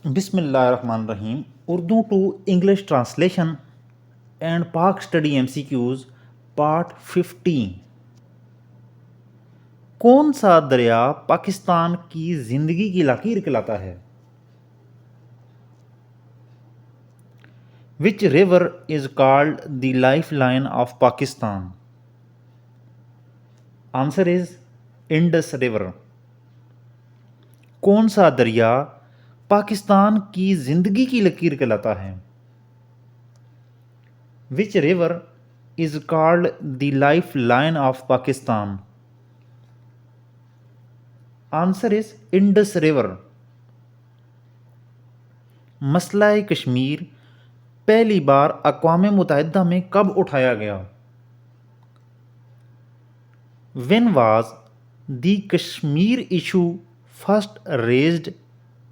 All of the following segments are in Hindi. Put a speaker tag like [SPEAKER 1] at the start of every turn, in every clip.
[SPEAKER 1] बिस्मिल्लाहिर्रहमानिर्रहीम। Urdu to English translation and Pak study MCQs part 15। कौन सा दरिया पाकिस्तान की ज़िंदगी की लकीर कहलाता है? Which river is called the life line of Pakistan? Answer is Indus river. कौन सा दरिया पाकिस्तान की ज़िंदगी की लकीर कहलाता है? Which river is called the life line of Pakistan? Answer is Indus river. मसला कश्मीर पहली बार अक़वाम मुत्तहिदा में कब उठाया गया? When was the Kashmir issue first raised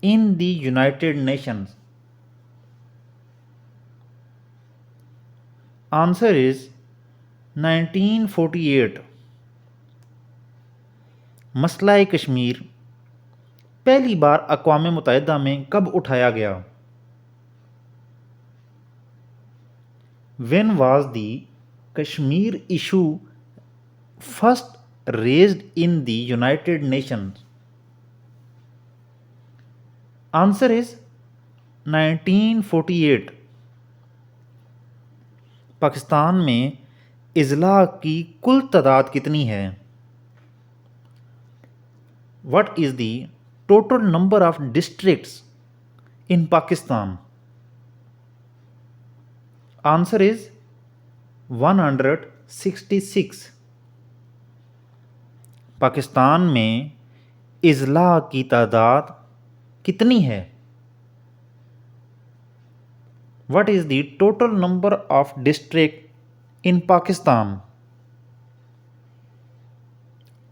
[SPEAKER 1] in the United Nations? Answer is 1948। मसला कश्मीर पहली बार अक़वाम मुत्तहिदा में कब उठाया गया? When was the Kashmir issue first raised in the United Nations? Answer is 1948। Pakistan में इज़ला की कुल तादाद कितनी है? What is the total number of districts in Pakistan? Answer is 166। Pakistan में इज़ला की तादाद कितनी है? What is the total number of district in Pakistan?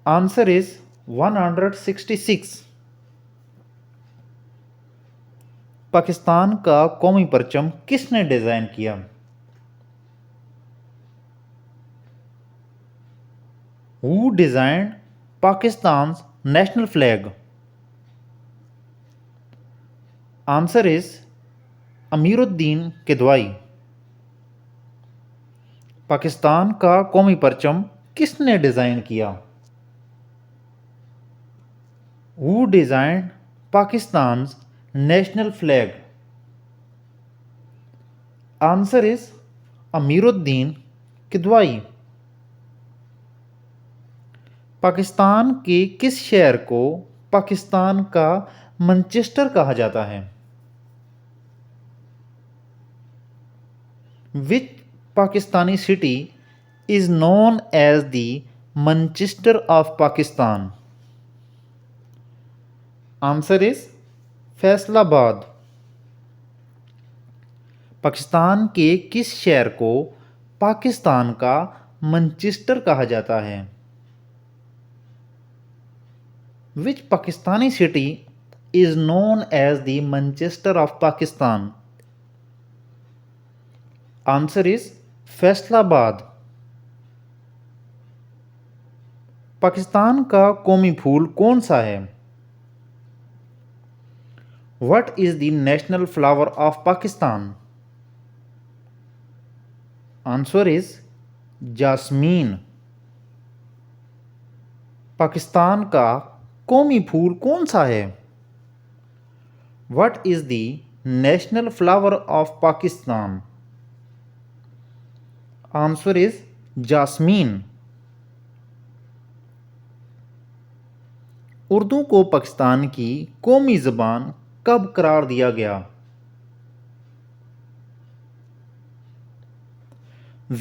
[SPEAKER 1] Answer is 166। Pakistan का कौमी परचम किसने डिज़ाइन किया? Who designed Pakistan's national flag? Answer is Amiruddin Kidwai. Pakistan का कौमी परचम किसने डिज़ाइन किया? Who designed Pakistan's national flag? Answer is Amiruddin Kidwai. Pakistan के किस शहर को पाकिस्तान का मैनचेस्टर कहा जाता है? Which Pakistani city is known as the Manchester of Pakistan? Answer is Faisalabad. Pakistan के किस शहर को पाकिस्तान का मैनचेस्टर कहा जाता है? Which Pakistani city is known as the Manchester of Pakistan? Answer is Faisalabad. Pakistan का कौमी फूल कौन सा है? What is the national flower of Pakistan? Answer is Jasmine. Pakistan का कौमी फूल कौन सा है? What is the national flower of Pakistan? Answer is Jasmine. Urdu को पाकिस्तान की कौमी ज़बान कब करार दिया गया?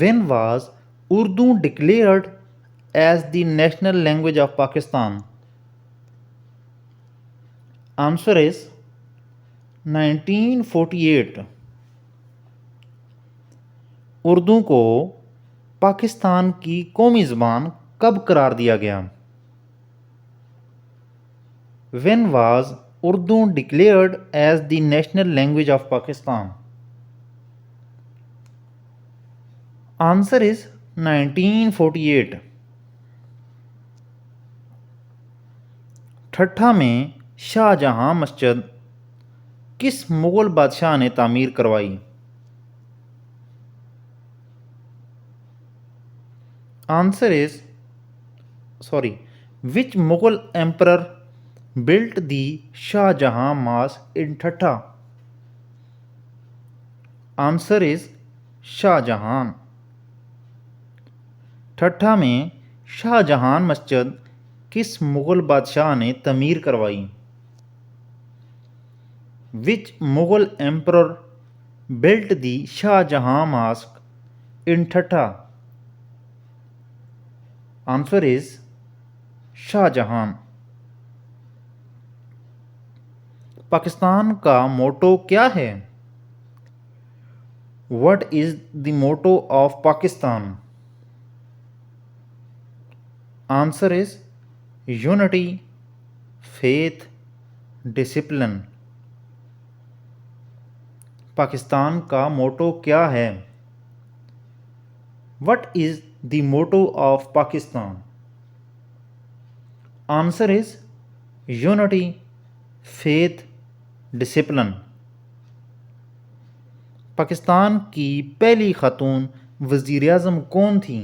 [SPEAKER 1] When was Urdu declared as the national language of Pakistan? Answer is 1948। Urdu को पाकिस्तान की कौमी ज़बान कब करार दिया गया? When was Urdu declared as the national language of Pakistan? Answer is 1948। ठट्ठा में शाहजहां मस्जिद किस मुग़ल बादशाह ने तामीर करवाई? Answer is which Mughal emperor built the Shahjahan Mosque in Thatta? Answer is Shahjahan. Thatta में शाहजहां मस्जिद किस मुग़ल बादशाह ने तमीर करवाई? Which Mughal emperor built the Shahjahan mosque in Thatta? Answer is Shahjahan. Pakistan का मोटो क्या है? What is the motto of Pakistan? Answer is unity, faith, discipline. Pakistan का मोटो क्या है? What is the motto of Pakistan? Answer is unity, faith, discipline. Pakistan की पहली खातून वज़ीर-ए-आज़म कौन थी?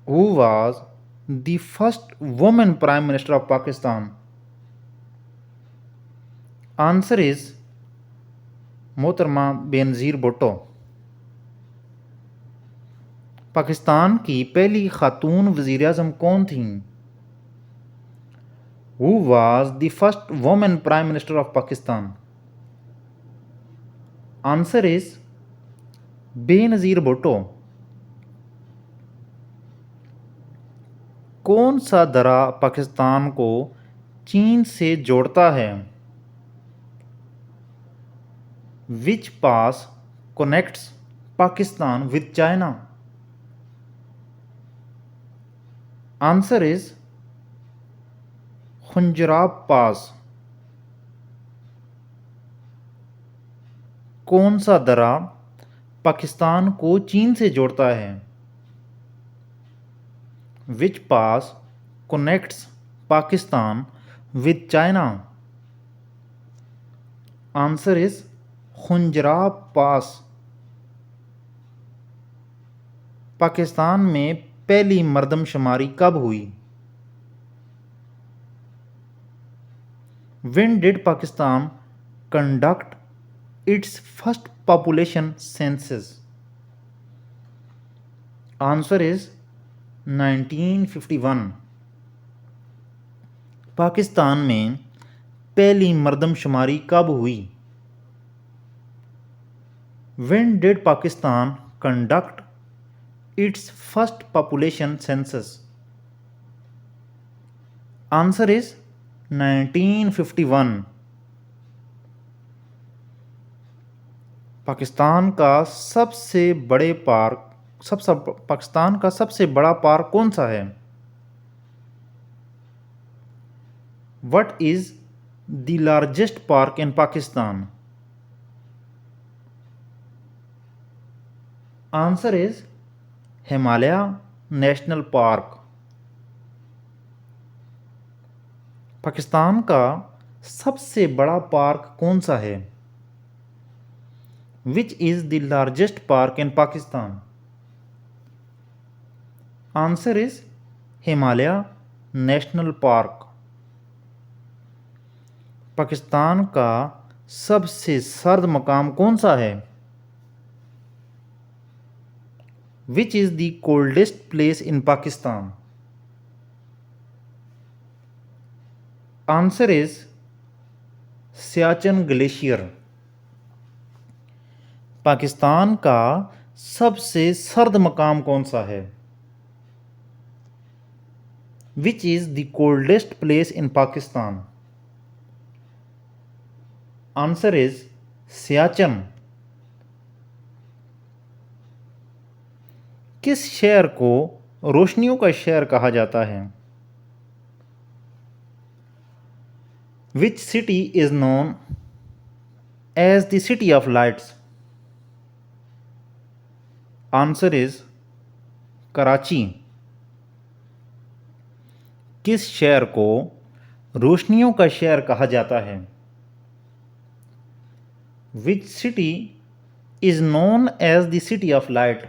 [SPEAKER 1] Who was the first woman Prime Minister of Pakistan? Answer is मोहतरमा बेनज़ीर भुट्टो। पाकिस्तान की पहली खातून वज़ीर-ए-आज़म कौन थी? Who was the first woman Prime Minister of Pakistan? Answer is Benazir Bhutto. कौन सा दर्रा पाकिस्तान को चीन से जोड़ता है? Which pass connects Pakistan with China? Answer is Khunjerab pass. कौन सा दर्रा पाकिस्तान को चीन से जोड़ता है? Which pass connects Pakistan with China? Answer is Khunjerab pass. Pakistan में पहली मरदमशुमारी कब हुई? When did Pakistan conduct its first population census? Answer is 1951। Pakistan में पहली मरदमशुमारी कब हुई? When did Pakistan conduct its first population census? Answer is 1951। Pakistan का सबसे बड़ा पार्क कौन सा है? What is the largest park in Pakistan? Answer is Himalaya national park. Pakistan का सबसे बड़ा पार्क कौन सा है? Which is the largest park in Pakistan? Answer is Himalaya national park. Pakistan का सबसे सर्द मकाम कौन सा है? Which is the coldest place in Pakistan? Answer is Siachen glacier. Pakistan का सबसे सर्द मकाम कौन सा है? Which is the coldest place in Pakistan? Answer is Siachen. किस शहर को रोशनियों का शहर कहा जाता है? Which city is known as the city of lights? Answer is Karachi. किस शहर को रोशनियों का शहर कहा जाता है? Which city is known as the city of light?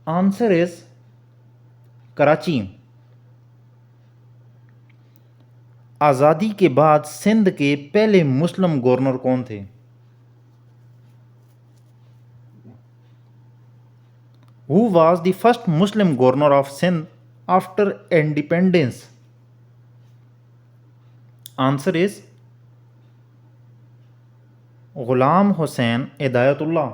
[SPEAKER 1] Answer is Karachi. आज़ादी के बाद सिंध के पहले मुस्लिम गवर्नर कौन थे? Who was the first Muslim governor of Sindh after independence? Answer is Ghulam Hussain Hidayatullah.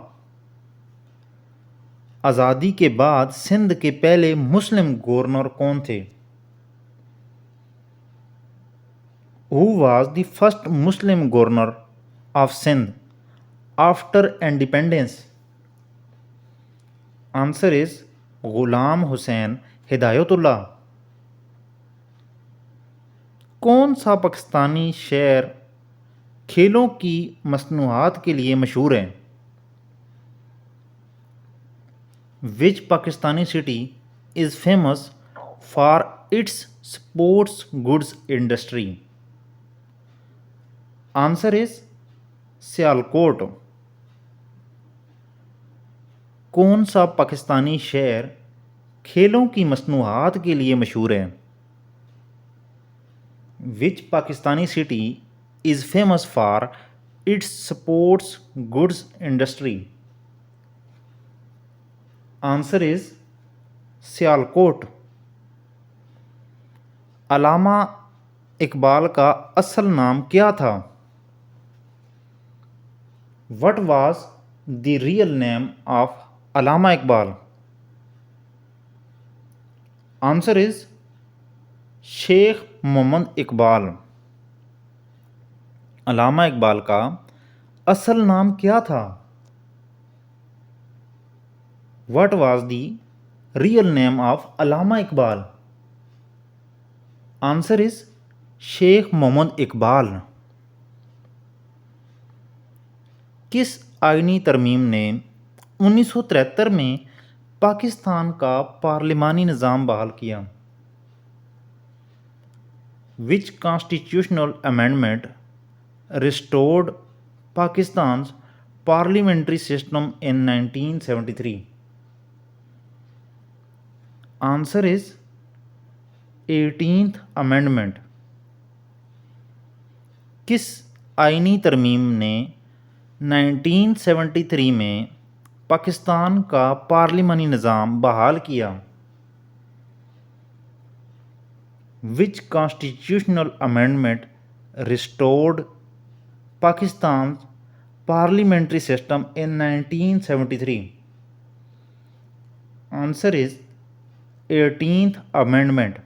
[SPEAKER 1] आज़ादी के बाद सिंध के पहले मुस्लिम गवर्नर कौन थे? Who was the first Muslim governor of Sindh after independence? Answer is Ghulam Hussain Hidayatullah. कौन सा पाकिस्तानी शहर खेलों की मसनूआत के लिए मशहूर है? Which Pakistani city is famous for its sports goods industry? Answer is Sialkot. कौन सा पाकिस्तानी शहर खेलों की मसनूआत के लिए मशहूर है? Which Pakistani city is famous for its sports goods industry? Answer is Sialkot. Allama Iqbal का असल नाम क्या था? What was the real name of Allama Iqbal? Answer is Sheikh Mohammad Iqbal. Allama Iqbal का असल नाम क्या था? What was the real name of Allama Iqbal? Answer is Sheikh Mohammad Iqbal. किस आईनी तरमीम ने 1973 में पाकिस्तान का पार्लिमानी निज़ाम बहाल किया? Which constitutional amendment restored Pakistan's parliamentary system in 1973? Answer is 18th Amendment. किस आईनी तरमीम ने 1973 में पाकिस्तान का पार्लिमानी निज़ाम बहाल किया? Which constitutional amendment restored Pakistan's parliamentary system in 1973? Answer is 18th Amendment.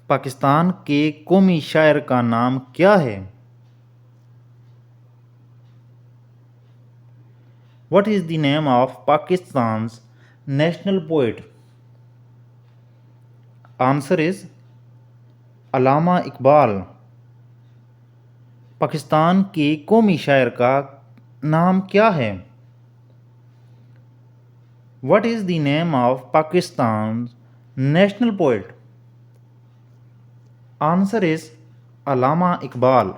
[SPEAKER 1] Pakistan के कौमी शायर का नाम क्या है? What is the name of Pakistan's national poet? Answer is Allama Iqbal. Pakistan के कौमी शायर का नाम क्या है? What is the name of Pakistan's national poet? Answer is Allama Iqbal.